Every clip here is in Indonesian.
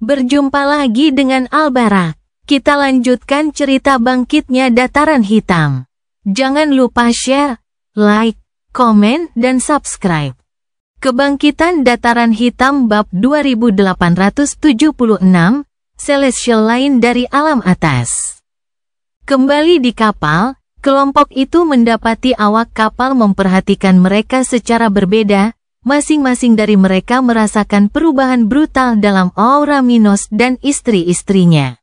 Berjumpa lagi dengan Al-Barak. Kita lanjutkan cerita bangkitnya Dataran Hitam. Jangan lupa share, like, komen, dan subscribe. Kebangkitan Dataran Hitam bab 2876, Celestial lain dari alam atas. Kembali di kapal, kelompok itu mendapati awak kapal memperhatikan mereka secara berbeda. Masing-masing dari mereka merasakan perubahan brutal dalam aura Minos dan istri-istrinya.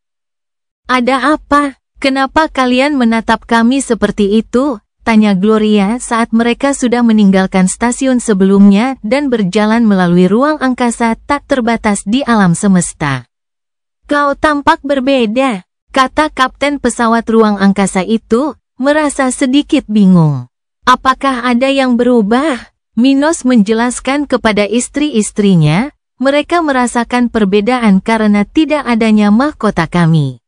"Ada apa? Kenapa kalian menatap kami seperti itu?" tanya Gloria saat mereka sudah meninggalkan stasiun sebelumnya dan berjalan melalui ruang angkasa tak terbatas di alam semesta. "Kau tampak berbeda," kata kapten pesawat ruang angkasa itu, merasa sedikit bingung. "Apakah ada yang berubah?" Minos menjelaskan kepada istri-istrinya, mereka merasakan perbedaan karena tidak adanya mahkota kami.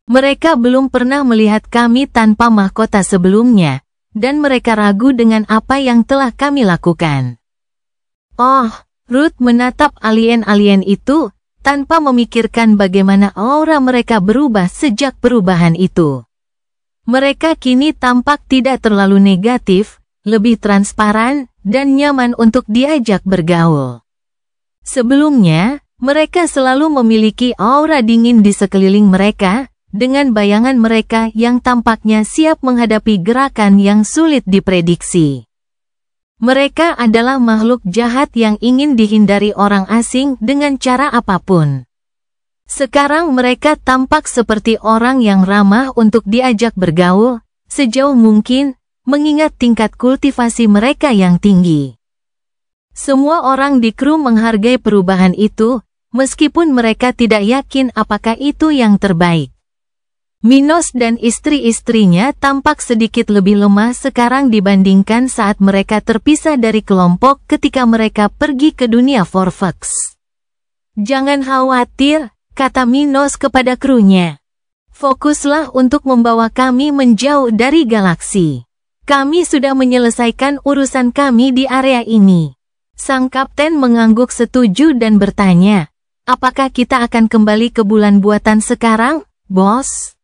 Mereka belum pernah melihat kami tanpa mahkota sebelumnya, dan mereka ragu dengan apa yang telah kami lakukan. Oh, Ruth menatap alien-alien itu, tanpa memikirkan bagaimana aura mereka berubah sejak perubahan itu. Mereka kini tampak tidak terlalu negatif, lebih transparan, dan nyaman untuk diajak bergaul. Sebelumnya, mereka selalu memiliki aura dingin di sekeliling mereka, dengan bayangan mereka yang tampaknya siap menghadapi gerakan yang sulit diprediksi. Mereka adalah makhluk jahat yang ingin dihindari orang asing dengan cara apapun. Sekarang mereka tampak seperti orang yang ramah untuk diajak bergaul, sejauh mungkin, mengingat tingkat kultivasi mereka yang tinggi. Semua orang di kru menghargai perubahan itu, meskipun mereka tidak yakin apakah itu yang terbaik. Minos dan istri-istrinya tampak sedikit lebih lemah sekarang dibandingkan saat mereka terpisah dari kelompok ketika mereka pergi ke dunia Forfax. "Jangan khawatir," kata Minos kepada krunya. "Fokuslah untuk membawa kami menjauh dari galaksi. Kami sudah menyelesaikan urusan kami di area ini." Sang kapten mengangguk setuju dan bertanya, "Apakah kita akan kembali ke bulan buatan sekarang, bos?"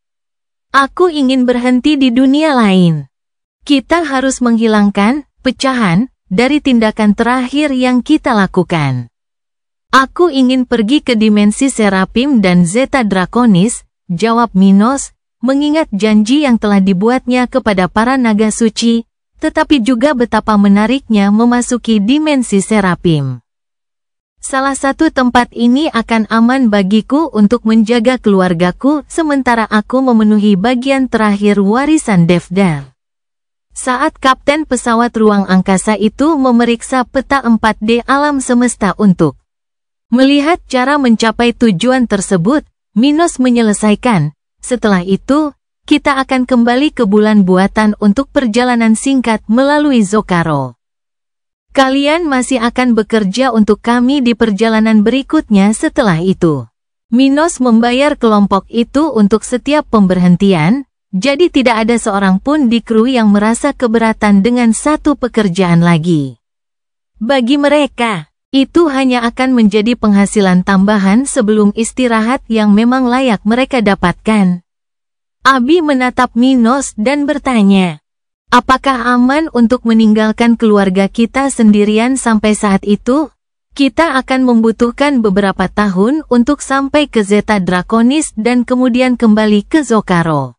"Aku ingin berhenti di dunia lain. Kita harus menghilangkan pecahan dari tindakan terakhir yang kita lakukan. Aku ingin pergi ke dimensi Serapim dan Zeta Draconis," jawab Minos, mengingat janji yang telah dibuatnya kepada para naga suci, tetapi juga betapa menariknya memasuki dimensi Serapim. "Salah satu tempat ini akan aman bagiku untuk menjaga keluargaku sementara aku memenuhi bagian terakhir warisan Devdar." Saat kapten pesawat ruang angkasa itu memeriksa peta 4D alam semesta untuk melihat cara mencapai tujuan tersebut, Minos menyelesaikan, "Setelah itu, kita akan kembali ke bulan buatan untuk perjalanan singkat melalui Zokaro. Kalian masih akan bekerja untuk kami di perjalanan berikutnya setelah itu." Minos membayar kelompok itu untuk setiap pemberhentian, jadi tidak ada seorang pun di kru yang merasa keberatan dengan satu pekerjaan lagi. Bagi mereka, itu hanya akan menjadi penghasilan tambahan sebelum istirahat yang memang layak mereka dapatkan. Abi menatap Minos dan bertanya, "Apakah aman untuk meninggalkan keluarga kita sendirian sampai saat itu? Kita akan membutuhkan beberapa tahun untuk sampai ke Zeta Draconis dan kemudian kembali ke Zokaro."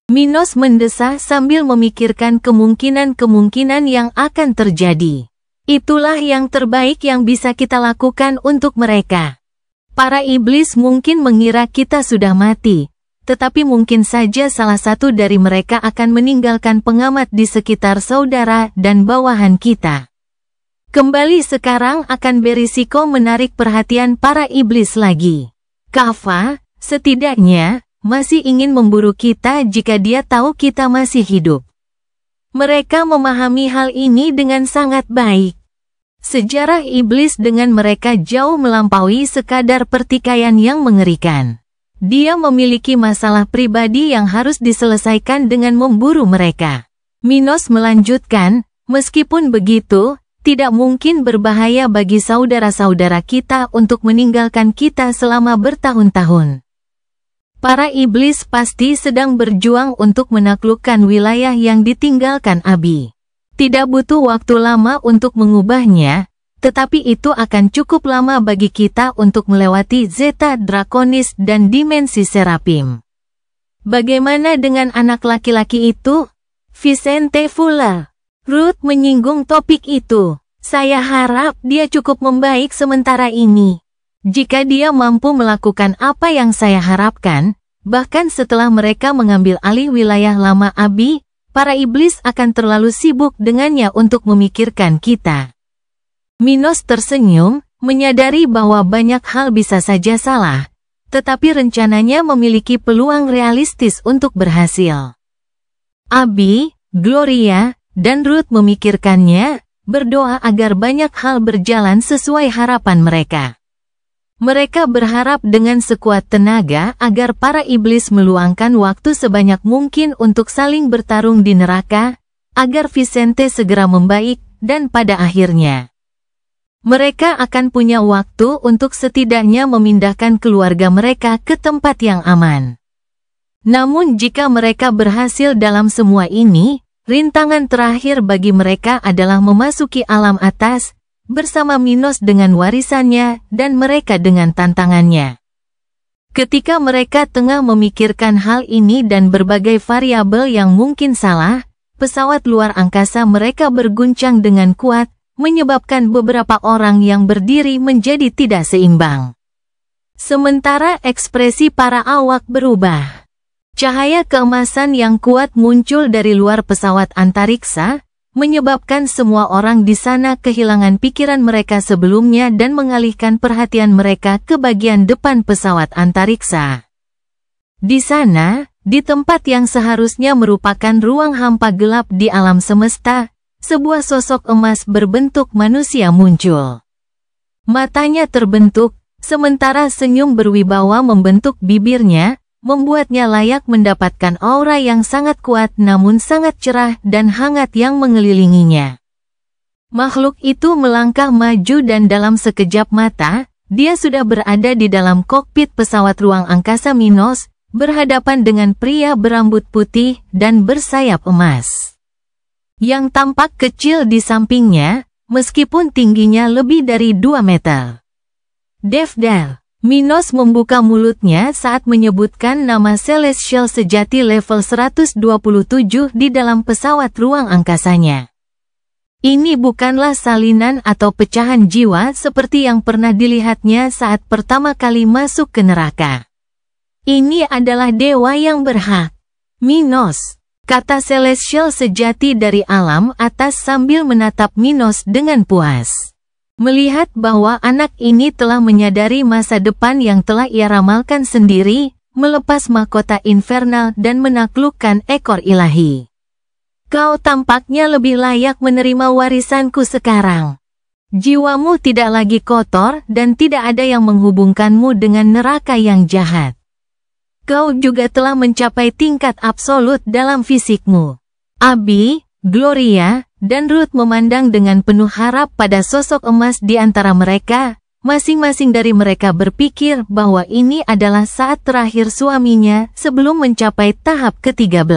Minos mendesah sambil memikirkan kemungkinan-kemungkinan yang akan terjadi. "Itulah yang terbaik yang bisa kita lakukan untuk mereka. Para iblis mungkin mengira kita sudah mati, tetapi mungkin saja salah satu dari mereka akan meninggalkan pengamat di sekitar saudara dan bawahan kita. Kembali sekarang akan berisiko menarik perhatian para iblis lagi. Kava, setidaknya, masih ingin memburu kita jika dia tahu kita masih hidup. Mereka memahami hal ini dengan sangat baik. Sejarah iblis dengan mereka jauh melampaui sekadar pertikaian yang mengerikan. Dia memiliki masalah pribadi yang harus diselesaikan dengan memburu mereka." Minos melanjutkan, "Meskipun begitu, tidak mungkin berbahaya bagi saudara-saudara kita untuk meninggalkan kita selama bertahun-tahun. Para iblis pasti sedang berjuang untuk menaklukkan wilayah yang ditinggalkan Abi. Tidak butuh waktu lama untuk mengubahnya, tetapi itu akan cukup lama bagi kita untuk melewati Zeta Draconis dan dimensi Serapim. Bagaimana dengan anak laki-laki itu? Vicente Fuller. Ruth menyinggung topik itu. Saya harap dia cukup membaik sementara ini. Jika dia mampu melakukan apa yang saya harapkan, bahkan setelah mereka mengambil alih wilayah lama Abi, para iblis akan terlalu sibuk dengannya untuk memikirkan kita. Minos tersenyum, menyadari bahwa banyak hal bisa saja salah, tetapi rencananya memiliki peluang realistis untuk berhasil. Abi, Gloria, dan Ruth memikirkannya, berdoa agar banyak hal berjalan sesuai harapan mereka. Mereka berharap dengan sekuat tenaga agar para iblis meluangkan waktu sebanyak mungkin untuk saling bertarung di neraka, agar Vicente segera membaik, dan pada akhirnya mereka akan punya waktu untuk setidaknya memindahkan keluarga mereka ke tempat yang aman. Namun jika mereka berhasil dalam semua ini, rintangan terakhir bagi mereka adalah memasuki alam atas, bersama Minos dengan warisannya dan mereka dengan tantangannya. Ketika mereka tengah memikirkan hal ini dan berbagai variabel yang mungkin salah, pesawat luar angkasa mereka berguncang dengan kuat, menyebabkan beberapa orang yang berdiri menjadi tidak seimbang. Sementara ekspresi para awak berubah. Cahaya keemasan yang kuat muncul dari luar pesawat antariksa, menyebabkan semua orang di sana kehilangan pikiran mereka sebelumnya dan mengalihkan perhatian mereka ke bagian depan pesawat antariksa. Di sana, di tempat yang seharusnya merupakan ruang hampa gelap di alam semesta, sebuah sosok emas berbentuk manusia muncul. Matanya terbentuk, sementara senyum berwibawa membentuk bibirnya, membuatnya layak mendapatkan aura yang sangat kuat namun sangat cerah dan hangat yang mengelilinginya. Makhluk itu melangkah maju dan dalam sekejap mata, dia sudah berada di dalam kokpit pesawat ruang angkasa Minos, berhadapan dengan pria berambut putih dan bersayap emas. Yang tampak kecil di sampingnya, meskipun tingginya lebih dari 2 meter. Devdar. Minos membuka mulutnya saat menyebutkan nama Celestial sejati level 127 di dalam pesawat ruang angkasanya. Ini bukanlah salinan atau pecahan jiwa seperti yang pernah dilihatnya saat pertama kali masuk ke neraka. Ini adalah dewa yang berhak. Minos, kata Celestial sejati dari alam atas sambil menatap Minos dengan puas. Melihat bahwa anak ini telah menyadari masa depan yang telah ia ramalkan sendiri, melepas mahkota infernal dan menaklukkan ekor ilahi. Kau tampaknya lebih layak menerima warisanku sekarang. Jiwamu tidak lagi kotor dan tidak ada yang menghubungkanmu dengan neraka yang jahat. Kau juga telah mencapai tingkat absolut dalam fisikmu. Abi, Gloria, dan Ruth memandang dengan penuh harap pada sosok emas di antara mereka. Masing-masing dari mereka berpikir bahwa ini adalah saat terakhir suaminya sebelum mencapai tahap ke-13.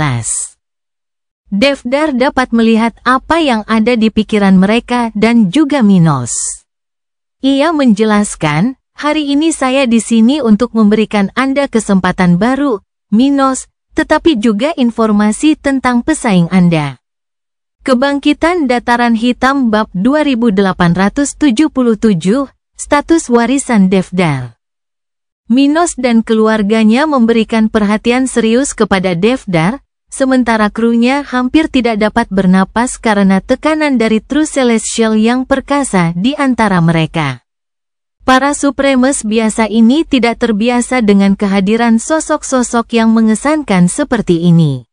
Devdar dapat melihat apa yang ada di pikiran mereka dan juga Minos. Ia menjelaskan, hari ini saya di sini untuk memberikan Anda kesempatan baru, Minos, tetapi juga informasi tentang pesaing Anda. Kebangkitan Dataran Hitam Bab 2877, Status Warisan Devdar. Minos dan keluarganya memberikan perhatian serius kepada Devdar, sementara krunya hampir tidak dapat bernapas karena tekanan dari True Celestial yang perkasa di antara mereka. Para Supremes biasa ini tidak terbiasa dengan kehadiran sosok-sosok yang mengesankan seperti ini.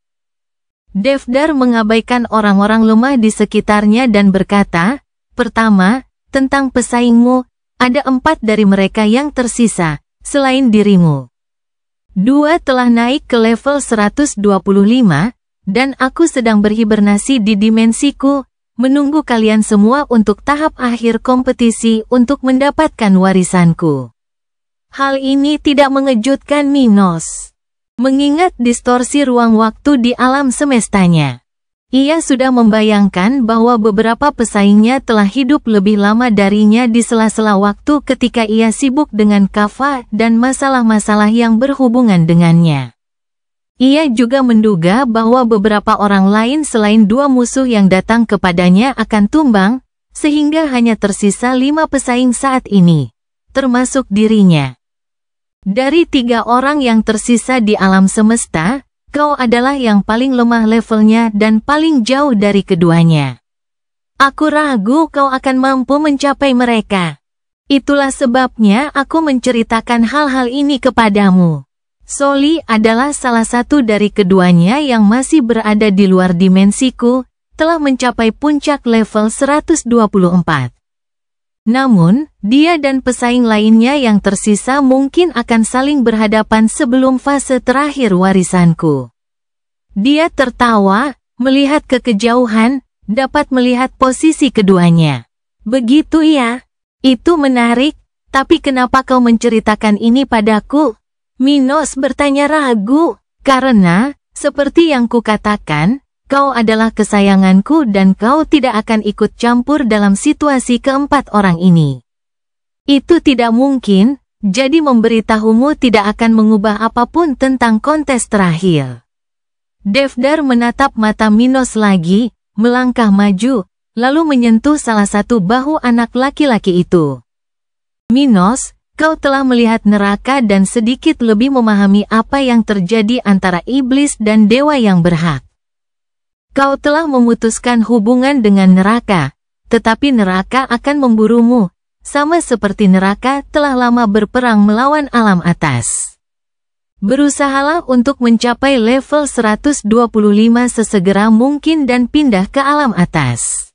Devdar mengabaikan orang-orang lemah di sekitarnya dan berkata, pertama, tentang pesaingmu, ada 4 dari mereka yang tersisa, selain dirimu. 2 telah naik ke level 125, dan aku sedang berhibernasi di dimensiku, menunggu kalian semua untuk tahap akhir kompetisi untuk mendapatkan warisanku. Hal ini tidak mengejutkan Minos. Mengingat distorsi ruang waktu di alam semestanya. Ia sudah membayangkan bahwa beberapa pesaingnya telah hidup lebih lama darinya di sela-sela waktu ketika ia sibuk dengan Kaffa dan masalah-masalah yang berhubungan dengannya. Ia juga menduga bahwa beberapa orang lain selain dua musuh yang datang kepadanya akan tumbang, sehingga hanya tersisa 5 pesaing saat ini, termasuk dirinya. Dari 3 orang yang tersisa di alam semesta, kau adalah yang paling lemah levelnya dan paling jauh dari keduanya. Aku ragu kau akan mampu mencapai mereka. Itulah sebabnya aku menceritakan hal-hal ini kepadamu. Soli adalah salah satu dari keduanya yang masih berada di luar dimensiku, telah mencapai puncak level 124. Namun, dia dan pesaing lainnya yang tersisa mungkin akan saling berhadapan sebelum fase terakhir warisanku. Dia tertawa, melihat ke kejauhan, dapat melihat posisi keduanya. Begitu ya? Itu menarik, tapi kenapa kau menceritakan ini padaku? Minos bertanya ragu, karena, seperti yang kukatakan, kau adalah kesayanganku dan kau tidak akan ikut campur dalam situasi keempat orang ini. Itu tidak mungkin, jadi memberitahumu tidak akan mengubah apapun tentang kontes terakhir. Devdar menatap mata Minos lagi, melangkah maju, lalu menyentuh salah satu bahu anak laki-laki itu. Minos, kau telah melihat neraka dan sedikit lebih memahami apa yang terjadi antara iblis dan dewa yang berhak. Kau telah memutuskan hubungan dengan neraka, tetapi neraka akan memburumu, sama seperti neraka telah lama berperang melawan alam atas. Berusahalah untuk mencapai level 125 sesegera mungkin dan pindah ke alam atas.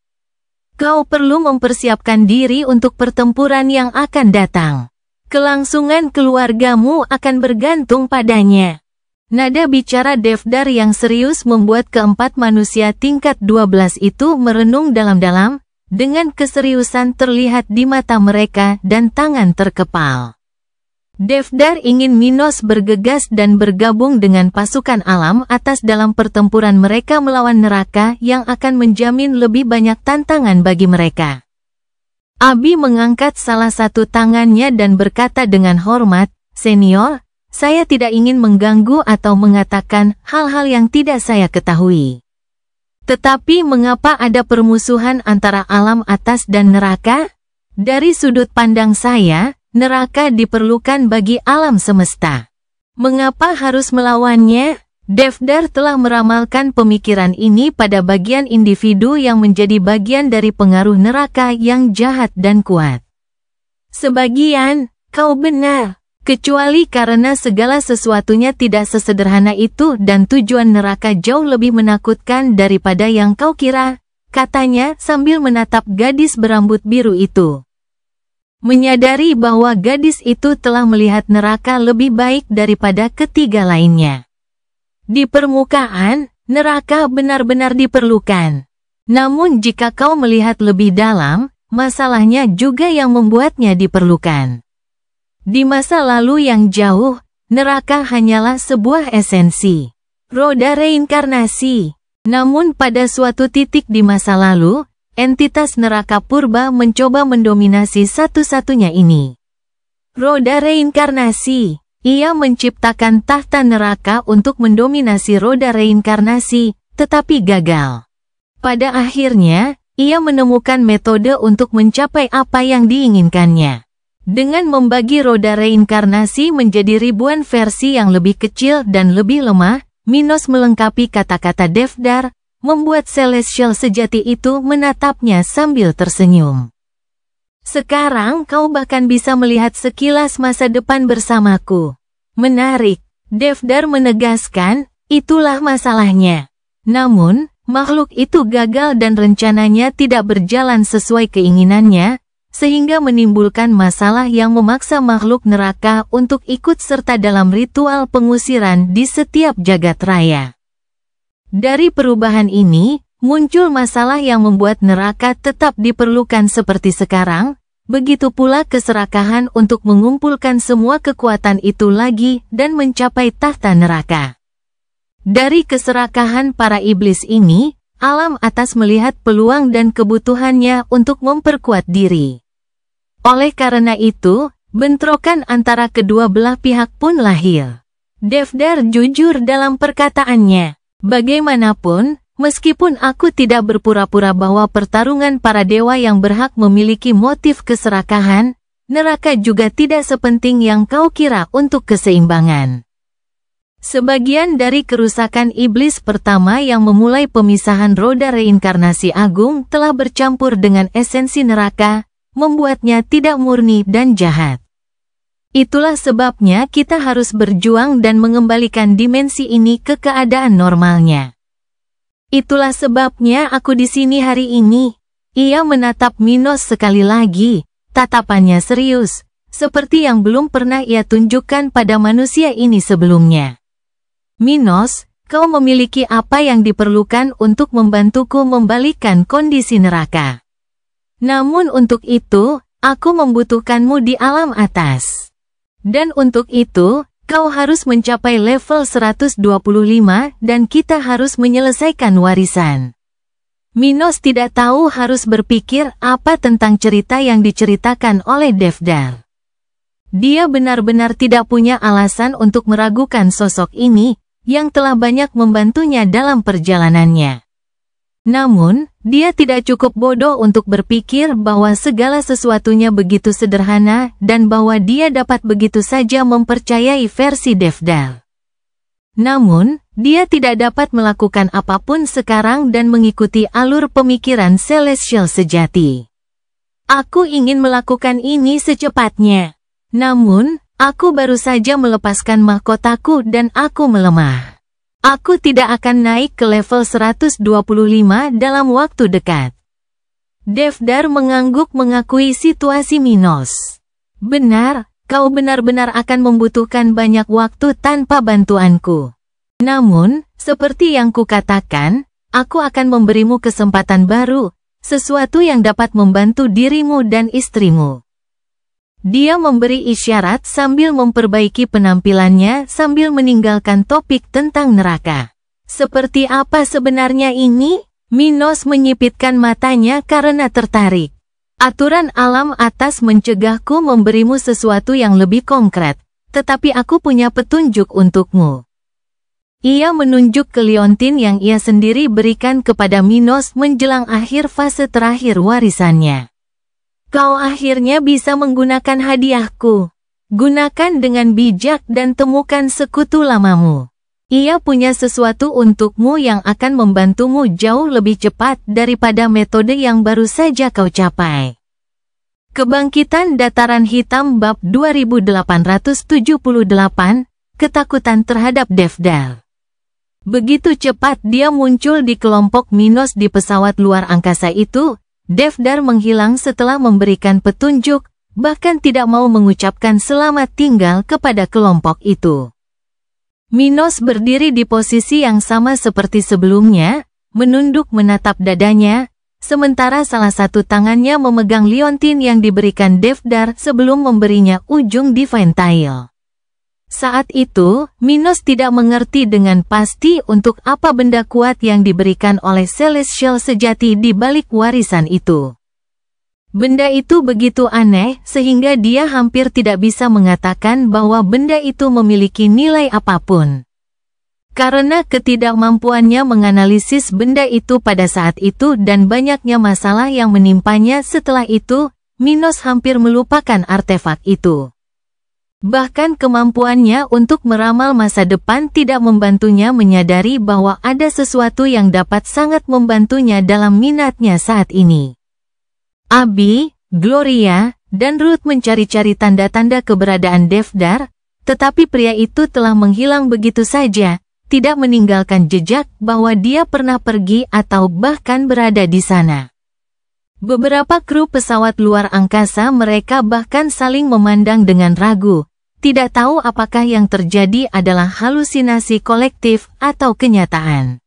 Kau perlu mempersiapkan diri untuk pertempuran yang akan datang. Kelangsungan keluargamu akan bergantung padanya. Nada bicara Devdar yang serius membuat keempat manusia tingkat 12 itu merenung dalam-dalam, dengan keseriusan terlihat di mata mereka dan tangan terkepal. Devdar ingin Minos bergegas dan bergabung dengan pasukan alam atas dalam pertempuran mereka melawan neraka yang akan menjamin lebih banyak tantangan bagi mereka. Abi mengangkat salah satu tangannya dan berkata dengan hormat, "Senior, saya tidak ingin mengganggu atau mengatakan hal-hal yang tidak saya ketahui. Tetapi mengapa ada permusuhan antara alam atas dan neraka? Dari sudut pandang saya, neraka diperlukan bagi alam semesta. Mengapa harus melawannya?" Devdar telah meramalkan pemikiran ini pada bagian individu yang menjadi bagian dari pengaruh neraka yang jahat dan kuat. Sebagian, kau benar, kecuali karena segala sesuatunya tidak sesederhana itu dan tujuan neraka jauh lebih menakutkan daripada yang kau kira, katanya sambil menatap gadis berambut biru itu. Menyadari bahwa gadis itu telah melihat neraka lebih baik daripada ketiga lainnya. Di permukaan, neraka benar-benar diperlukan. Namun jika kau melihat lebih dalam, masalahnya juga yang membuatnya diperlukan. Di masa lalu yang jauh, neraka hanyalah sebuah esensi, roda reinkarnasi. Namun pada suatu titik di masa lalu, entitas neraka purba mencoba mendominasi satu-satunya ini. Roda reinkarnasi. Ia menciptakan tahta neraka untuk mendominasi roda reinkarnasi, tetapi gagal. Pada akhirnya, ia menemukan metode untuk mencapai apa yang diinginkannya. Dengan membagi roda reinkarnasi menjadi ribuan versi yang lebih kecil dan lebih lemah, Minos melengkapi kata-kata Devdar, membuat Celestial sejati itu menatapnya sambil tersenyum. Sekarang kau bahkan bisa melihat sekilas masa depan bersamaku. Menarik, Devdar menegaskan, itulah masalahnya. Namun, makhluk itu gagal dan rencananya tidak berjalan sesuai keinginannya, sehingga menimbulkan masalah yang memaksa makhluk neraka untuk ikut serta dalam ritual pengusiran di setiap jagat raya. Dari perubahan ini, muncul masalah yang membuat neraka tetap diperlukan seperti sekarang, begitu pula keserakahan untuk mengumpulkan semua kekuatan itu lagi dan mencapai tahta neraka. Dari keserakahan para iblis ini, alam atas melihat peluang dan kebutuhannya untuk memperkuat diri. Oleh karena itu, bentrokan antara kedua belah pihak pun lahir. Devdar jujur dalam perkataannya. Bagaimanapun, meskipun aku tidak berpura-pura bahwa pertarungan para dewa yang berhak memiliki motif keserakahan, neraka juga tidak sepenting yang kau kira untuk keseimbangan. Sebagian dari kerusakan iblis pertama yang memulai pemisahan roda reinkarnasi agung telah bercampur dengan esensi neraka, membuatnya tidak murni dan jahat. Itulah sebabnya kita harus berjuang dan mengembalikan dimensi ini ke keadaan normalnya. Itulah sebabnya aku di sini hari ini. Ia menatap Minos sekali lagi, tatapannya serius, seperti yang belum pernah ia tunjukkan pada manusia ini sebelumnya. Minos, kau memiliki apa yang diperlukan untuk membantuku membalikkan kondisi neraka. Namun untuk itu, aku membutuhkanmu di alam atas. Dan untuk itu, kau harus mencapai level 125 dan kita harus menyelesaikan warisan. Minos tidak tahu harus berpikir apa tentang cerita yang diceritakan oleh Devdar. Dia benar-benar tidak punya alasan untuk meragukan sosok ini, yang telah banyak membantunya dalam perjalanannya. Namun, dia tidak cukup bodoh untuk berpikir bahwa segala sesuatunya begitu sederhana dan bahwa dia dapat begitu saja mempercayai versi Devdar. Namun, dia tidak dapat melakukan apapun sekarang dan mengikuti alur pemikiran Celestial sejati. Aku ingin melakukan ini secepatnya. Namun, aku baru saja melepaskan mahkotaku dan aku melemah. Aku tidak akan naik ke level 125 dalam waktu dekat. Devdar mengangguk mengakui situasi Minos. Benar, kau benar-benar akan membutuhkan banyak waktu tanpa bantuanku. Namun, seperti yang kukatakan, aku akan memberimu kesempatan baru, sesuatu yang dapat membantu dirimu dan istrimu. Dia memberi isyarat sambil memperbaiki penampilannya sambil meninggalkan topik tentang neraka. Seperti apa sebenarnya ini? Minos menyipitkan matanya karena tertarik. Aturan alam atas mencegahku memberimu sesuatu yang lebih konkret, tetapi aku punya petunjuk untukmu. Ia menunjuk ke liontin yang ia sendiri berikan kepada Minos menjelang akhir fase terakhir warisannya. Kau akhirnya bisa menggunakan hadiahku. Gunakan dengan bijak dan temukan sekutu lamamu. Ia punya sesuatu untukmu yang akan membantumu jauh lebih cepat daripada metode yang baru saja kau capai. Kebangkitan Dataran Hitam Bab 2878, Ketakutan terhadap Devdar. Begitu cepat dia muncul di kelompok Minos di pesawat luar angkasa itu, Devdar menghilang setelah memberikan petunjuk, bahkan tidak mau mengucapkan selamat tinggal kepada kelompok itu. Minos berdiri di posisi yang sama seperti sebelumnya, menunduk menatap dadanya, sementara salah satu tangannya memegang liontin yang diberikan Devdar sebelum memberinya ujung Divine Tail. Saat itu, Minos tidak mengerti dengan pasti untuk apa benda kuat yang diberikan oleh Celestial sejati di balik warisan itu. Benda itu begitu aneh sehingga dia hampir tidak bisa mengatakan bahwa benda itu memiliki nilai apapun. Karena ketidakmampuannya menganalisis benda itu pada saat itu dan banyaknya masalah yang menimpanya setelah itu, Minos hampir melupakan artefak itu. Bahkan kemampuannya untuk meramal masa depan tidak membantunya menyadari bahwa ada sesuatu yang dapat sangat membantunya dalam minatnya saat ini. Abi, Gloria, dan Ruth mencari-cari tanda-tanda keberadaan Devdar, tetapi pria itu telah menghilang begitu saja, tidak meninggalkan jejak bahwa dia pernah pergi atau bahkan berada di sana. Beberapa kru pesawat luar angkasa mereka bahkan saling memandang dengan ragu, tidak tahu apakah yang terjadi adalah halusinasi kolektif atau kenyataan.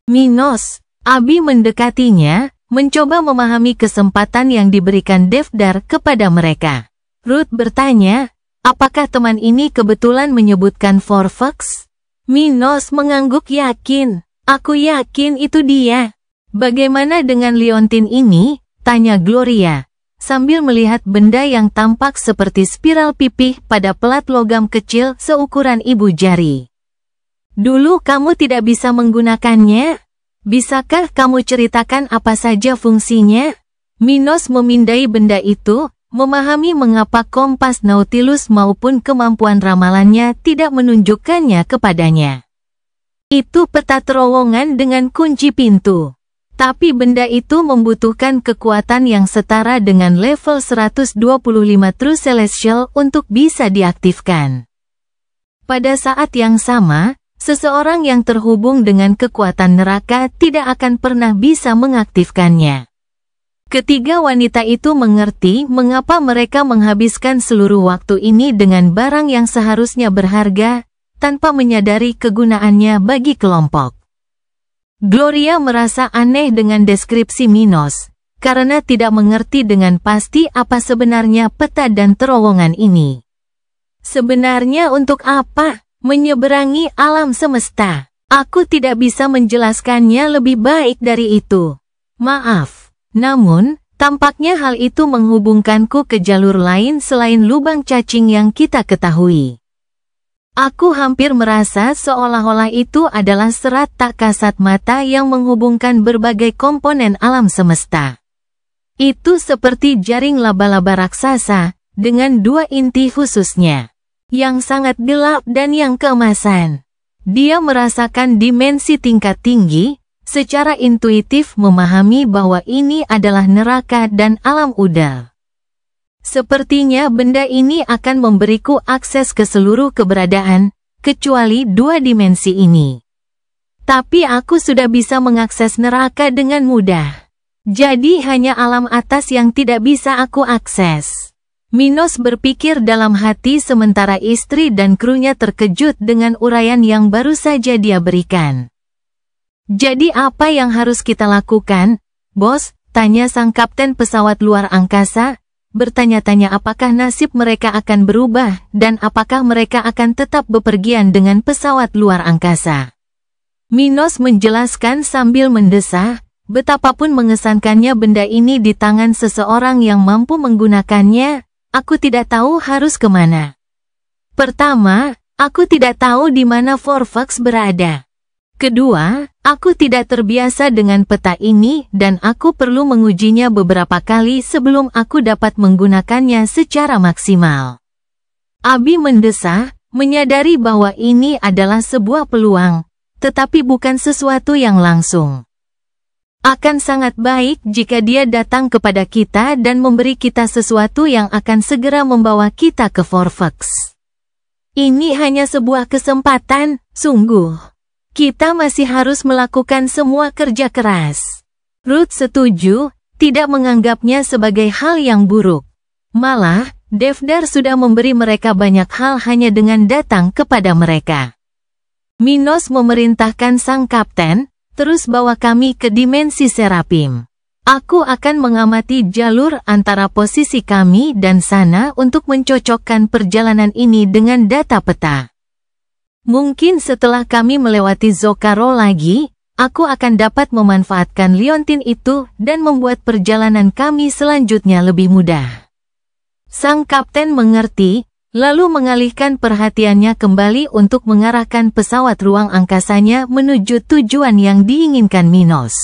Minos, Abi mendekatinya, mencoba memahami kesempatan yang diberikan Devdar kepada mereka. Ruth bertanya, apakah teman ini kebetulan menyebutkan Forfax? Minos mengangguk yakin. Aku yakin itu dia. Bagaimana dengan liontin ini? Tanya Gloria, sambil melihat benda yang tampak seperti spiral pipih pada pelat logam kecil seukuran ibu jari. Dulu kamu tidak bisa menggunakannya? Bisakah kamu ceritakan apa saja fungsinya? Minos memindai benda itu, memahami mengapa kompas Nautilus maupun kemampuan ramalannya tidak menunjukkannya kepadanya. Itu peta terowongan dengan kunci pintu. Tapi benda itu membutuhkan kekuatan yang setara dengan level 125 True Celestial untuk bisa diaktifkan. Pada saat yang sama, seseorang yang terhubung dengan kekuatan neraka tidak akan pernah bisa mengaktifkannya. Ketiga wanita itu mengerti mengapa mereka menghabiskan seluruh waktu ini dengan barang yang seharusnya berharga, tanpa menyadari kegunaannya bagi kelompok. Gloria merasa aneh dengan deskripsi Minos, karena tidak mengerti dengan pasti apa sebenarnya peta dan terowongan ini. Sebenarnya untuk apa? Menyeberangi alam semesta. Aku tidak bisa menjelaskannya lebih baik dari itu. Maaf. Namun, tampaknya hal itu menghubungkanku ke jalur lain selain lubang cacing yang kita ketahui. Aku hampir merasa seolah-olah itu adalah serat tak kasat mata yang menghubungkan berbagai komponen alam semesta. Itu seperti jaring laba-laba raksasa, dengan dua inti khususnya. Yang sangat gelap dan yang keemasan. Dia merasakan dimensi tingkat tinggi, secara intuitif memahami bahwa ini adalah neraka dan alam udal. Sepertinya benda ini akan memberiku akses ke seluruh keberadaan, kecuali dua dimensi ini. Tapi aku sudah bisa mengakses neraka dengan mudah. Jadi hanya alam atas yang tidak bisa aku akses. Minos berpikir dalam hati sementara istri dan krunya terkejut dengan uraian yang baru saja dia berikan. Jadi apa yang harus kita lakukan, bos? Tanya sang kapten pesawat luar angkasa, bertanya-tanya apakah nasib mereka akan berubah dan apakah mereka akan tetap bepergian dengan pesawat luar angkasa. Minos menjelaskan sambil mendesah, betapapun mengesankannya benda ini di tangan seseorang yang mampu menggunakannya. Aku tidak tahu harus kemana. Pertama, aku tidak tahu di mana Forfax berada. Kedua, aku tidak terbiasa dengan peta ini dan aku perlu mengujinya beberapa kali sebelum aku dapat menggunakannya secara maksimal. Abi mendesah, menyadari bahwa ini adalah sebuah peluang, tetapi bukan sesuatu yang langsung. Akan sangat baik jika dia datang kepada kita dan memberi kita sesuatu yang akan segera membawa kita ke Forfax. Ini hanya sebuah kesempatan, sungguh. Kita masih harus melakukan semua kerja keras. Ruth setuju, tidak menganggapnya sebagai hal yang buruk. Malah, Devdar sudah memberi mereka banyak hal hanya dengan datang kepada mereka. Minos memerintahkan sang kapten, terus bawa kami ke dimensi Serapim. Aku akan mengamati jalur antara posisi kami dan sana untuk mencocokkan perjalanan ini dengan data peta. Mungkin setelah kami melewati Zokaro lagi, aku akan dapat memanfaatkan liontin itu dan membuat perjalanan kami selanjutnya lebih mudah. Sang kapten mengerti, lalu mengalihkan perhatiannya kembali untuk mengarahkan pesawat ruang angkasanya menuju tujuan yang diinginkan Minos.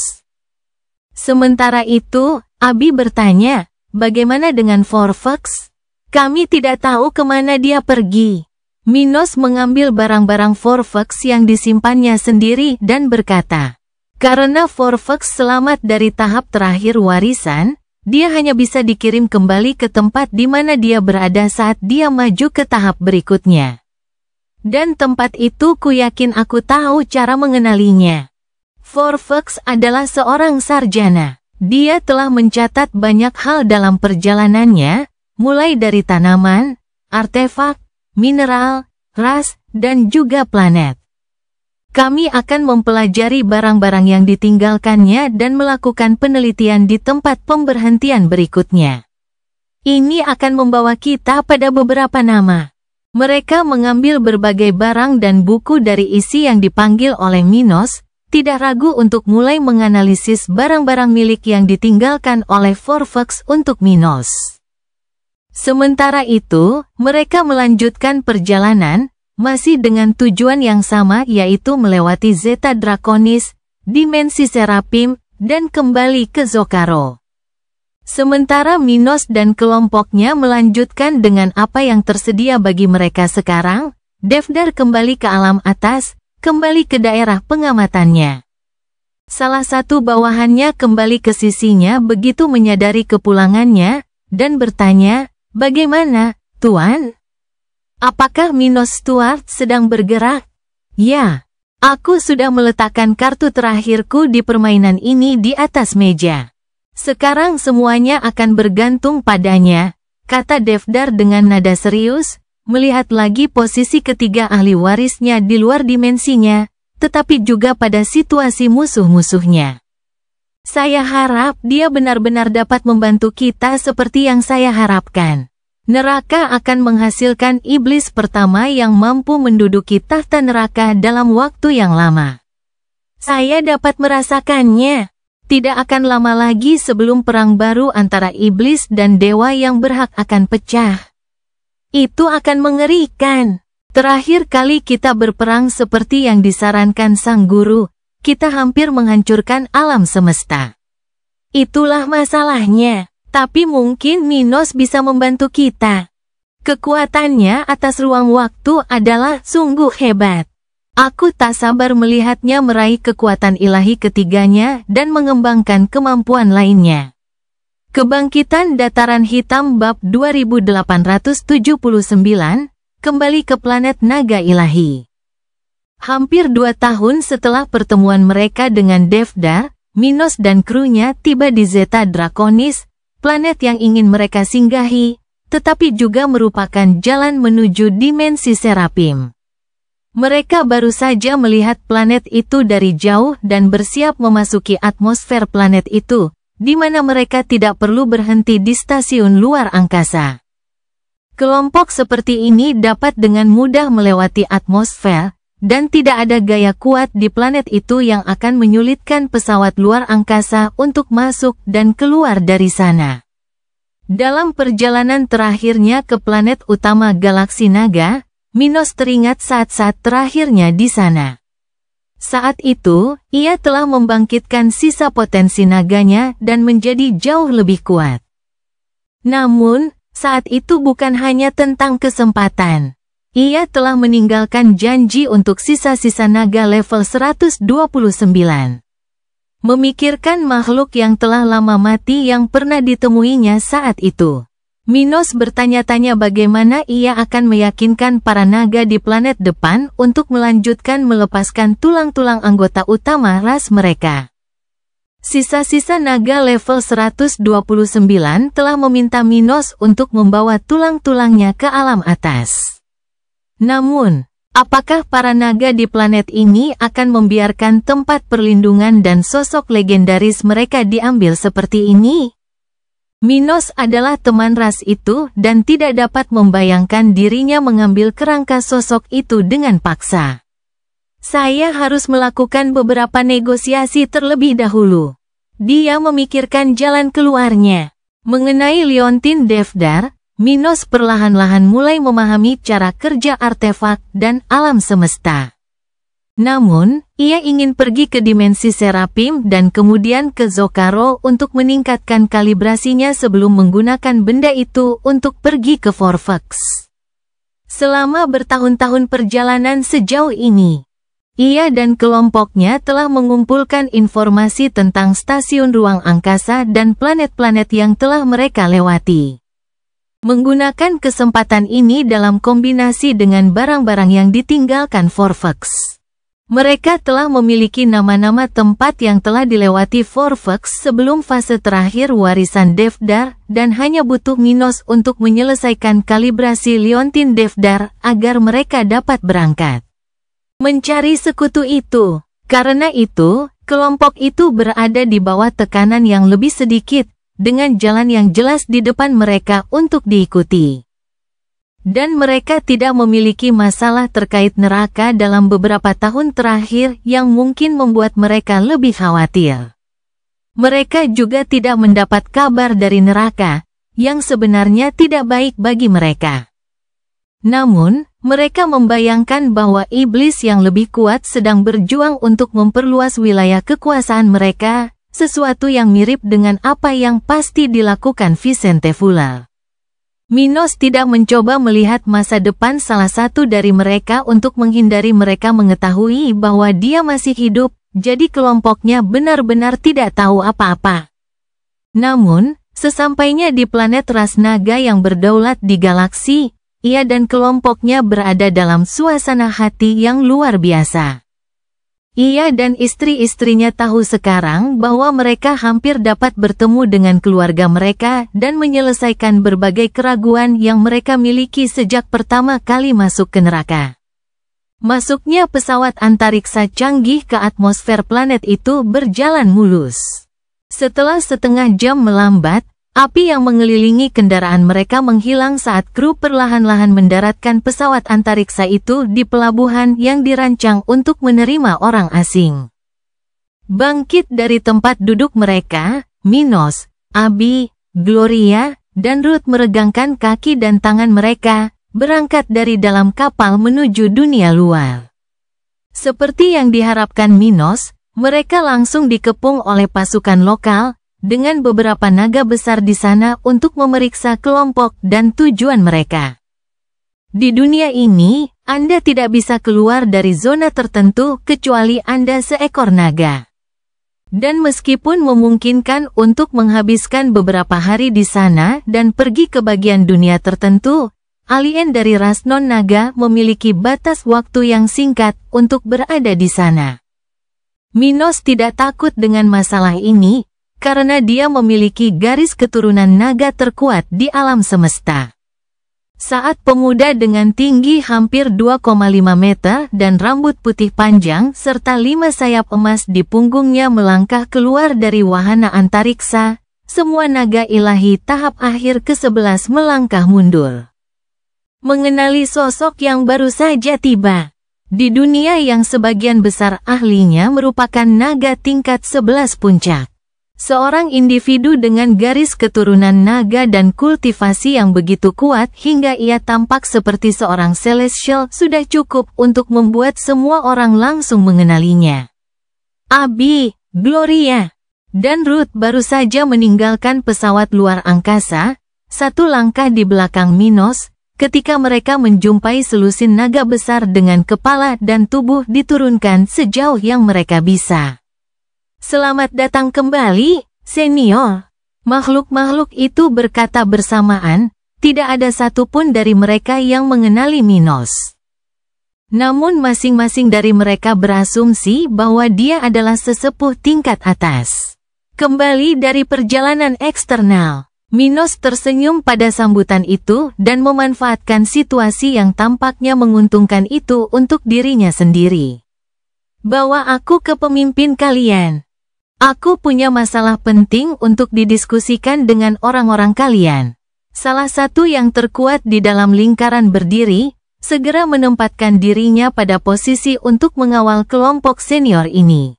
Sementara itu, Abi bertanya, bagaimana dengan Forfax? Kami tidak tahu kemana dia pergi. Minos mengambil barang-barang Forfax yang disimpannya sendiri dan berkata, karena Forfax selamat dari tahap terakhir warisan, dia hanya bisa dikirim kembali ke tempat di mana dia berada saat dia maju ke tahap berikutnya. Dan tempat itu ku yakin aku tahu cara mengenalinya. Forfax adalah seorang sarjana. Dia telah mencatat banyak hal dalam perjalanannya, mulai dari tanaman, artefak, mineral, ras, dan juga planet. Kami akan mempelajari barang-barang yang ditinggalkannya dan melakukan penelitian di tempat pemberhentian berikutnya. Ini akan membawa kita pada beberapa nama. Mereka mengambil berbagai barang dan buku dari isi yang dipanggil oleh Minos, tidak ragu untuk mulai menganalisis barang-barang milik yang ditinggalkan oleh Forfax untuk Minos. Sementara itu, mereka melanjutkan perjalanan, masih dengan tujuan yang sama yaitu melewati Zeta Draconis, dimensi Serapim, dan kembali ke Zocaro. Sementara Minos dan kelompoknya melanjutkan dengan apa yang tersedia bagi mereka sekarang, Devdar kembali ke alam atas, kembali ke daerah pengamatannya. Salah satu bawahannya kembali ke sisinya begitu menyadari kepulangannya, dan bertanya, "Bagaimana, Tuan? Apakah Minos Stuart sedang bergerak?" "Ya, aku sudah meletakkan kartu terakhirku di permainan ini di atas meja. Sekarang semuanya akan bergantung padanya," kata Devdar dengan nada serius, melihat lagi posisi ketiga ahli warisnya di luar dimensinya, tetapi juga pada situasi musuh-musuhnya. "Saya harap dia benar-benar dapat membantu kita seperti yang saya harapkan. Neraka akan menghasilkan iblis pertama yang mampu menduduki tahta neraka dalam waktu yang lama. Saya dapat merasakannya. Tidak akan lama lagi sebelum perang baru antara iblis dan dewa yang berhak akan pecah. Itu akan mengerikan. Terakhir kali kita berperang seperti yang disarankan sang guru, kita hampir menghancurkan alam semesta. Itulah masalahnya, tapi mungkin Minos bisa membantu kita. Kekuatannya atas ruang waktu adalah sungguh hebat. Aku tak sabar melihatnya meraih kekuatan ilahi ketiganya dan mengembangkan kemampuan lainnya." Kebangkitan Dataran Hitam bab 2879, kembali ke planet naga ilahi. Hampir 2 tahun setelah pertemuan mereka dengan Devdar, Minos dan krunya tiba di Zeta Draconis, planet yang ingin mereka singgahi, tetapi juga merupakan jalan menuju dimensi Serapim. Mereka baru saja melihat planet itu dari jauh dan bersiap memasuki atmosfer planet itu, di mana mereka tidak perlu berhenti di stasiun luar angkasa. Kelompok seperti ini dapat dengan mudah melewati atmosfer, dan tidak ada gaya kuat di planet itu yang akan menyulitkan pesawat luar angkasa untuk masuk dan keluar dari sana. Dalam perjalanan terakhirnya ke planet utama galaksi naga, Minos teringat saat-saat terakhirnya di sana. Saat itu, ia telah membangkitkan sisa potensi naganya dan menjadi jauh lebih kuat. Namun, saat itu bukan hanya tentang kesempatan. Ia telah meninggalkan janji untuk sisa-sisa naga level 129. Memikirkan makhluk yang telah lama mati yang pernah ditemuinya saat itu, Minos bertanya-tanya bagaimana ia akan meyakinkan para naga di planet depan untuk melanjutkan melepaskan tulang-tulang anggota utama ras mereka. Sisa-sisa naga level 129 telah meminta Minos untuk membawa tulang-tulangnya ke alam atas. Namun, apakah para naga di planet ini akan membiarkan tempat perlindungan dan sosok legendaris mereka diambil seperti ini? Minos adalah teman ras itu dan tidak dapat membayangkan dirinya mengambil kerangka sosok itu dengan paksa. "Saya harus melakukan beberapa negosiasi terlebih dahulu." Dia memikirkan jalan keluarnya. Mengenai Liontin Devdar, Minos perlahan-lahan mulai memahami cara kerja artefak dan alam semesta. Namun, ia ingin pergi ke dimensi Serapim dan kemudian ke Zocaro untuk meningkatkan kalibrasinya sebelum menggunakan benda itu untuk pergi ke Forfax. Selama bertahun-tahun perjalanan sejauh ini, ia dan kelompoknya telah mengumpulkan informasi tentang stasiun ruang angkasa dan planet-planet yang telah mereka lewati. Menggunakan kesempatan ini dalam kombinasi dengan barang-barang yang ditinggalkan Forfax, mereka telah memiliki nama-nama tempat yang telah dilewati Forfax sebelum fase terakhir warisan Devdar dan hanya butuh Minos untuk menyelesaikan kalibrasi Liontin Devdar agar mereka dapat berangkat. mencari sekutu itu. Karena itu, kelompok itu berada di bawah tekanan yang lebih sedikit, dengan jalan yang jelas di depan mereka untuk diikuti. Dan mereka tidak memiliki masalah terkait neraka dalam beberapa tahun terakhir yang mungkin membuat mereka lebih khawatir. Mereka juga tidak mendapat kabar dari neraka, yang sebenarnya tidak baik bagi mereka. Namun, mereka membayangkan bahwa iblis yang lebih kuat sedang berjuang untuk memperluas wilayah kekuasaan mereka, sesuatu yang mirip dengan apa yang pasti dilakukan Vicente Fullal. Minos tidak mencoba melihat masa depan salah satu dari mereka untuk menghindari mereka mengetahui bahwa dia masih hidup, jadi kelompoknya benar-benar tidak tahu apa-apa. Namun, sesampainya di planet ras naga yang berdaulat di galaksi, ia dan kelompoknya berada dalam suasana hati yang luar biasa. Ia dan istri-istrinya tahu sekarang bahwa mereka hampir dapat bertemu dengan keluarga mereka dan menyelesaikan berbagai keraguan yang mereka miliki sejak pertama kali masuk ke neraka. Masuknya pesawat antariksa canggih ke atmosfer planet itu berjalan mulus. Setelah setengah jam melambat, api yang mengelilingi kendaraan mereka menghilang saat kru perlahan-lahan mendaratkan pesawat antariksa itu di pelabuhan yang dirancang untuk menerima orang asing. Bangkit dari tempat duduk mereka, Minos, Abi, Gloria, dan Ruth meregangkan kaki dan tangan mereka, berangkat dari dalam kapal menuju dunia luar. Seperti yang diharapkan Minos, mereka langsung dikepung oleh pasukan lokal, dengan beberapa naga besar di sana untuk memeriksa kelompok dan tujuan mereka. Di dunia ini, Anda tidak bisa keluar dari zona tertentu kecuali Anda seekor naga. Dan meskipun memungkinkan untuk menghabiskan beberapa hari di sana dan pergi ke bagian dunia tertentu, alien dari ras non-naga memiliki batas waktu yang singkat untuk berada di sana. Minos tidak takut dengan masalah ini, karena dia memiliki garis keturunan naga terkuat di alam semesta. Saat pemuda dengan tinggi hampir 2,5 meter dan rambut putih panjang serta 5 sayap emas di punggungnya melangkah keluar dari wahana antariksa, semua naga ilahi tahap akhir ke-11 melangkah mundur. Mengenali sosok yang baru saja tiba. Di dunia yang sebagian besar ahlinya merupakan naga tingkat 11 puncak. Seorang individu dengan garis keturunan naga dan kultivasi yang begitu kuat hingga ia tampak seperti seorang celestial sudah cukup untuk membuat semua orang langsung mengenalinya. Abi, Gloria, dan Ruth baru saja meninggalkan pesawat luar angkasa, satu langkah di belakang Minos, ketika mereka menjumpai selusin naga besar dengan kepala dan tubuh diturunkan sejauh yang mereka bisa. Selamat datang kembali, senior. Makhluk-makhluk itu berkata bersamaan, tidak ada satupun dari mereka yang mengenali Minos. Namun masing-masing dari mereka berasumsi bahwa dia adalah sesepuh tingkat atas. Kembali dari perjalanan eksternal, Minos tersenyum pada sambutan itu dan memanfaatkan situasi yang tampaknya menguntungkan itu untuk dirinya sendiri. Bawa aku ke pemimpin kalian. Aku punya masalah penting untuk didiskusikan dengan orang-orang kalian. Salah satu yang terkuat di dalam lingkaran berdiri, segera menempatkan dirinya pada posisi untuk mengawal kelompok senior ini.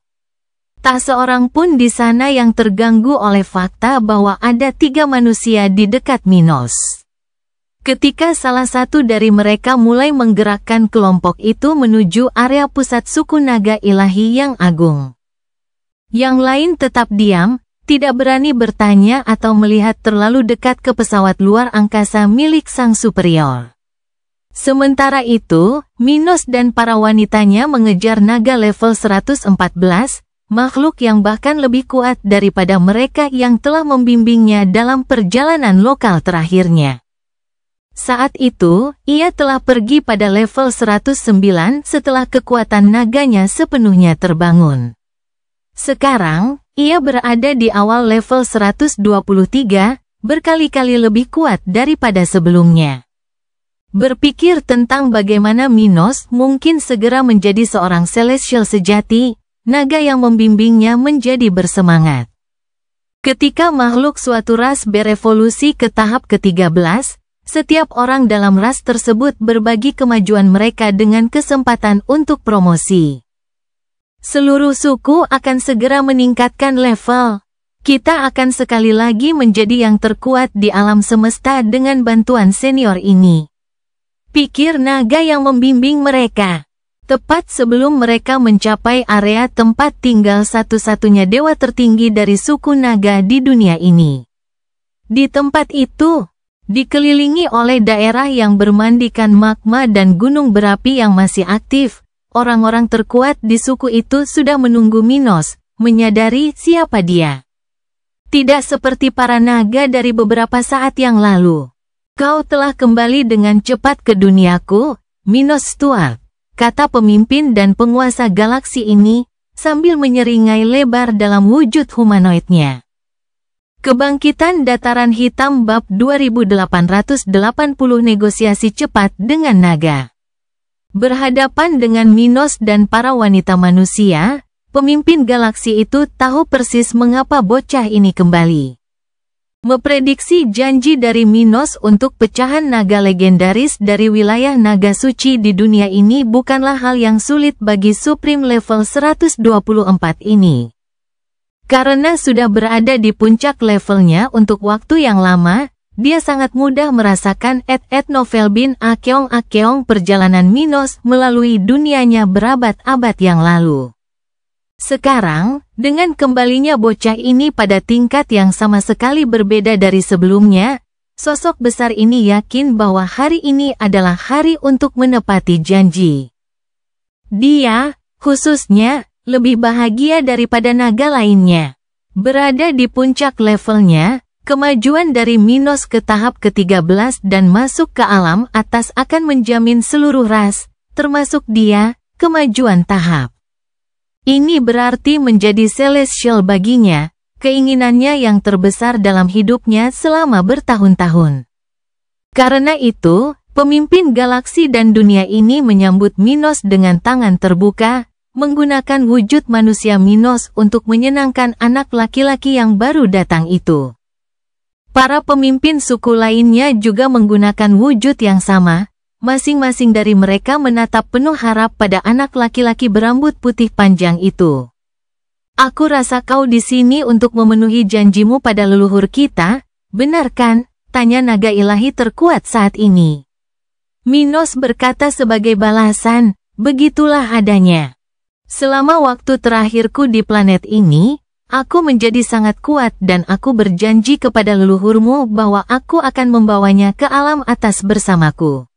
Tak seorang pun di sana yang terganggu oleh fakta bahwa ada 3 manusia di dekat Minos. Ketika salah satu dari mereka mulai menggerakkan kelompok itu menuju area pusat suku naga ilahi yang agung. Yang lain tetap diam, tidak berani bertanya atau melihat terlalu dekat ke pesawat luar angkasa milik sang superior. Sementara itu, Minos dan para wanitanya mengejar naga level 114, makhluk yang bahkan lebih kuat daripada mereka yang telah membimbingnya dalam perjalanan lokal terakhirnya. Saat itu, ia telah pergi pada level 109 setelah kekuatan naganya sepenuhnya terbangun. Sekarang, ia berada di awal level 123, berkali-kali lebih kuat daripada sebelumnya. Berpikir tentang bagaimana Minos mungkin segera menjadi seorang celestial sejati, naga yang membimbingnya menjadi bersemangat. Ketika makhluk suatu ras berevolusi ke tahap ke-13, setiap orang dalam ras tersebut berbagi kemajuan mereka dengan kesempatan untuk promosi. Seluruh suku akan segera meningkatkan level. Kita akan sekali lagi menjadi yang terkuat di alam semesta dengan bantuan senior ini. Pikir naga yang membimbing mereka. Tepat sebelum mereka mencapai area tempat tinggal satu-satunya dewa tertinggi dari suku naga di dunia ini. Di tempat itu, dikelilingi oleh daerah yang bermandikan magma dan gunung berapi yang masih aktif, orang-orang terkuat di suku itu sudah menunggu Minos, menyadari siapa dia. Tidak seperti para naga dari beberapa saat yang lalu. Kau telah kembali dengan cepat ke duniaku, Minos Stuart, kata pemimpin dan penguasa galaksi ini, sambil menyeringai lebar dalam wujud humanoidnya. Kebangkitan Dataran Hitam Bab 2880 Negosiasi Cepat dengan Naga. Berhadapan dengan Minos dan para wanita manusia, pemimpin galaksi itu tahu persis mengapa bocah ini kembali. Memprediksi janji dari Minos untuk pecahan naga legendaris dari wilayah naga suci di dunia ini bukanlah hal yang sulit bagi Supreme Level 124 ini. Karena sudah berada di puncak levelnya untuk waktu yang lama, dia sangat mudah merasakan novel bin akeong-akeong perjalanan Minos melalui dunianya berabad-abad yang lalu. Sekarang, dengan kembalinya bocah ini pada tingkat yang sama sekali berbeda dari sebelumnya, sosok besar ini yakin bahwa hari ini adalah hari untuk menepati janji. Dia, khususnya, lebih bahagia daripada naga lainnya. Berada di puncak levelnya, kemajuan dari Minos ke tahap ke-13 dan masuk ke alam atas akan menjamin seluruh ras, termasuk dia, kemajuan tahap. Ini berarti menjadi celestial baginya, keinginannya yang terbesar dalam hidupnya selama bertahun-tahun. Karena itu, pemimpin galaksi dan dunia ini menyambut Minos dengan tangan terbuka, menggunakan wujud manusia Minos untuk menyenangkan anak laki-laki yang baru datang itu. Para pemimpin suku lainnya juga menggunakan wujud yang sama. Masing-masing dari mereka menatap penuh harap pada anak laki-laki berambut putih panjang itu. Aku rasa kau di sini untuk memenuhi janjimu pada leluhur kita, benar kan? Tanya naga ilahi terkuat saat ini. Minos berkata sebagai balasan, begitulah adanya. Selama waktu terakhirku di planet ini, aku menjadi sangat kuat dan aku berjanji kepada leluhurmu bahwa aku akan membawanya ke alam atas bersamaku.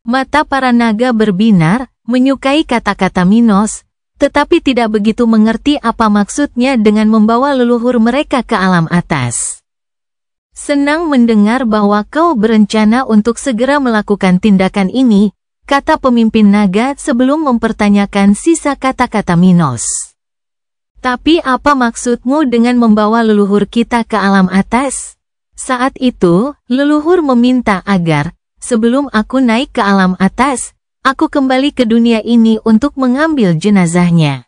Mata para naga berbinar, menyukai kata-kata Minos, tetapi tidak begitu mengerti apa maksudnya dengan membawa leluhur mereka ke alam atas. Senang mendengar bahwa kau berencana untuk segera melakukan tindakan ini, kata pemimpin naga sebelum mempertanyakan sisa kata-kata Minos. Tapi apa maksudmu dengan membawa leluhur kita ke alam atas? Saat itu, leluhur meminta agar, sebelum aku naik ke alam atas, aku kembali ke dunia ini untuk mengambil jenazahnya.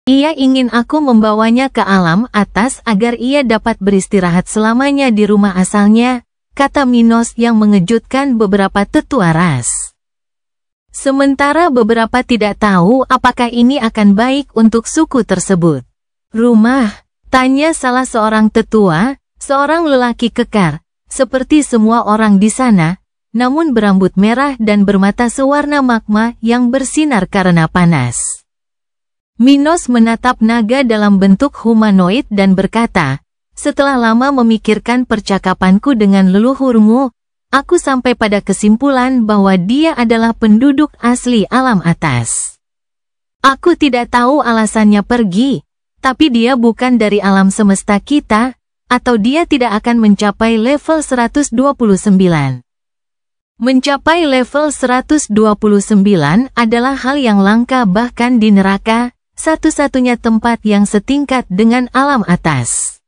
Ia ingin aku membawanya ke alam atas agar ia dapat beristirahat selamanya di rumah asalnya, kata Minos yang mengejutkan beberapa tetua ras. Sementara beberapa tidak tahu apakah ini akan baik untuk suku tersebut. Rumah? Tanya salah seorang tetua, seorang lelaki kekar, seperti semua orang di sana, namun berambut merah dan bermata sewarna magma yang bersinar karena panas. Minos menatap naga dalam bentuk humanoid dan berkata, setelah lama memikirkan percakapanku dengan leluhurmu, aku sampai pada kesimpulan bahwa dia adalah penduduk asli alam atas. Aku tidak tahu alasannya pergi, tapi dia bukan dari alam semesta kita, atau dia tidak akan mencapai level 129. Mencapai level 129 adalah hal yang langka bahkan di neraka, satu-satunya tempat yang setingkat dengan alam atas.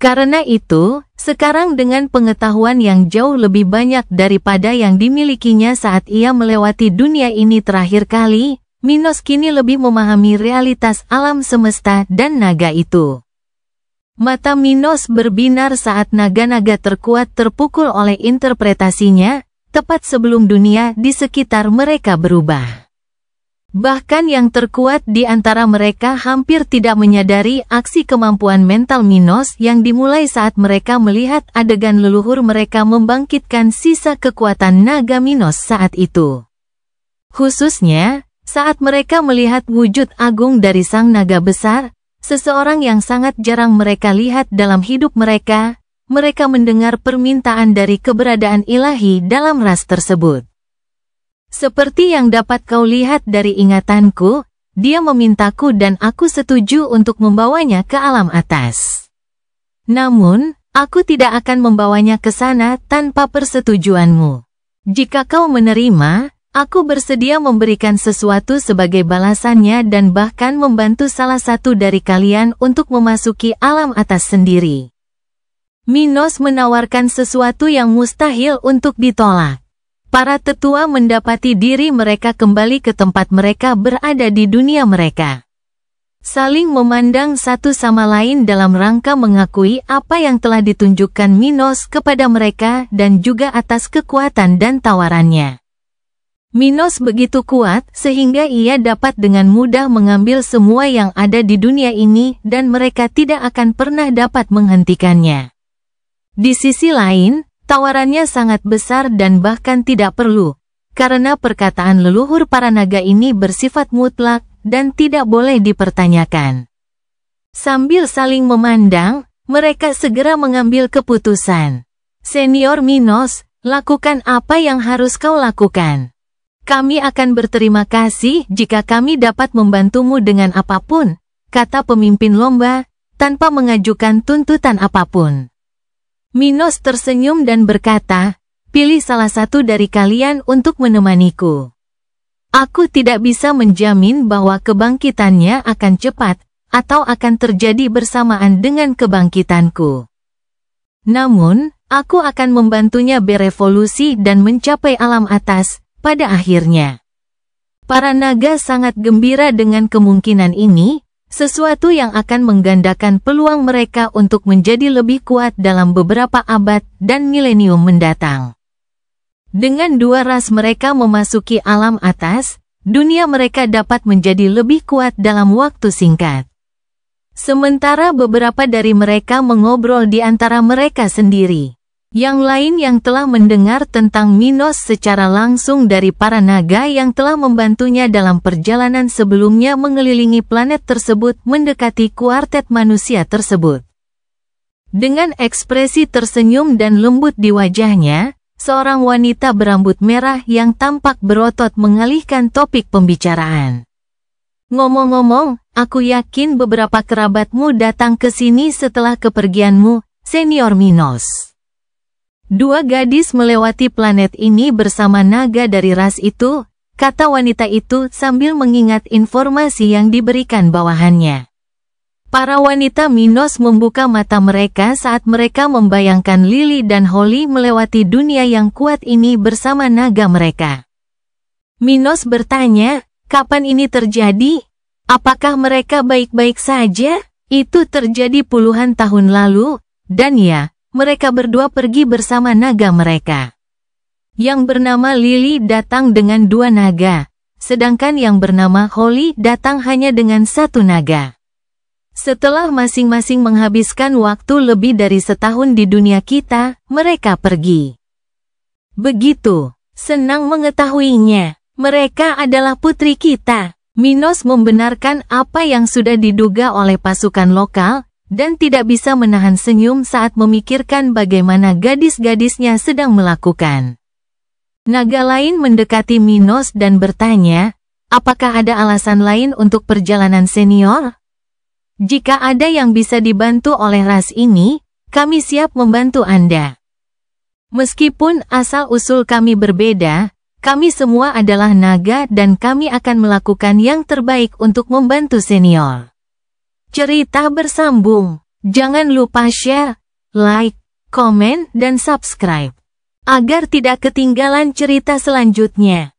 Karena itu, sekarang dengan pengetahuan yang jauh lebih banyak daripada yang dimilikinya saat ia melewati dunia ini terakhir kali, Minos kini lebih memahami realitas alam semesta dan naga itu. Mata Minos berbinar saat naga-naga terkuat terpukul oleh interpretasinya, tepat sebelum dunia di sekitar mereka berubah. Bahkan yang terkuat di antara mereka hampir tidak menyadari aksi kemampuan mental Minos yang dimulai saat mereka melihat adegan leluhur mereka membangkitkan sisa kekuatan naga Minos saat itu. Khususnya, saat mereka melihat wujud agung dari sang naga besar, seseorang yang sangat jarang mereka lihat dalam hidup mereka, mereka mendengar permintaan dari keberadaan ilahi dalam ras tersebut. Seperti yang dapat kau lihat dari ingatanku, dia memintaku dan aku setuju untuk membawanya ke alam atas. Namun, aku tidak akan membawanya ke sana tanpa persetujuanmu. Jika kau menerima, aku bersedia memberikan sesuatu sebagai balasannya dan bahkan membantu salah satu dari kalian untuk memasuki alam atas sendiri. Minos menawarkan sesuatu yang mustahil untuk ditolak. Para tetua mendapati diri mereka kembali ke tempat mereka berada di dunia mereka. Saling memandang satu sama lain dalam rangka mengakui apa yang telah ditunjukkan Minos kepada mereka dan juga atas kekuatan dan tawarannya. Minos begitu kuat sehingga ia dapat dengan mudah mengambil semua yang ada di dunia ini dan mereka tidak akan pernah dapat menghentikannya. Di sisi lain, tawarannya sangat besar dan bahkan tidak perlu, karena perkataan leluhur para naga ini bersifat mutlak dan tidak boleh dipertanyakan. Sambil saling memandang, mereka segera mengambil keputusan. Senior Minos, lakukan apa yang harus kau lakukan. Kami akan berterima kasih jika kami dapat membantumu dengan apapun, kata pemimpin lomba, tanpa mengajukan tuntutan apapun. Minos tersenyum dan berkata, pilih salah satu dari kalian untuk menemaniku. Aku tidak bisa menjamin bahwa kebangkitannya akan cepat, atau akan terjadi bersamaan dengan kebangkitanku. Namun, aku akan membantunya berevolusi dan mencapai alam atas, pada akhirnya. Para naga sangat gembira dengan kemungkinan ini, sesuatu yang akan menggandakan peluang mereka untuk menjadi lebih kuat dalam beberapa abad dan milenium mendatang. Dengan dua ras mereka memasuki alam atas, dunia mereka dapat menjadi lebih kuat dalam waktu singkat. Sementara beberapa dari mereka mengobrol di antara mereka sendiri. Yang lain yang telah mendengar tentang Minos secara langsung dari para naga yang telah membantunya dalam perjalanan sebelumnya mengelilingi planet tersebut mendekati kuartet manusia tersebut. Dengan ekspresi tersenyum dan lembut di wajahnya, seorang wanita berambut merah yang tampak berotot mengalihkan topik pembicaraan. Ngomong-ngomong, aku yakin beberapa kerabatmu datang ke sini setelah kepergianmu, Senior Minos. Dua gadis melewati planet ini bersama naga dari ras itu, kata wanita itu sambil mengingat informasi yang diberikan bawahannya. Para wanita Minos membuka mata mereka saat mereka membayangkan Lily dan Holly melewati dunia yang kuat ini bersama naga mereka. Minos bertanya, kapan ini terjadi? Apakah mereka baik-baik saja? Itu terjadi puluhan tahun lalu, dan ya, mereka berdua pergi bersama naga mereka. Yang bernama Lily datang dengan dua naga, sedangkan yang bernama Holly datang hanya dengan satu naga. Setelah masing-masing menghabiskan waktu lebih dari setahun di dunia kita, mereka pergi. Begitu, senang mengetahuinya. Mereka adalah putri kita. Minos membenarkan apa yang sudah diduga oleh pasukan lokal, dan tidak bisa menahan senyum saat memikirkan bagaimana gadis-gadisnya sedang melakukan. Naga lain mendekati Minos dan bertanya, apakah ada alasan lain untuk perjalanan senior? Jika ada yang bisa dibantu oleh ras ini, kami siap membantu Anda. Meskipun asal-usul kami berbeda, kami semua adalah naga dan kami akan melakukan yang terbaik untuk membantu senior. Cerita bersambung. Jangan lupa share, like, komen, dan subscribe, agar tidak ketinggalan cerita selanjutnya.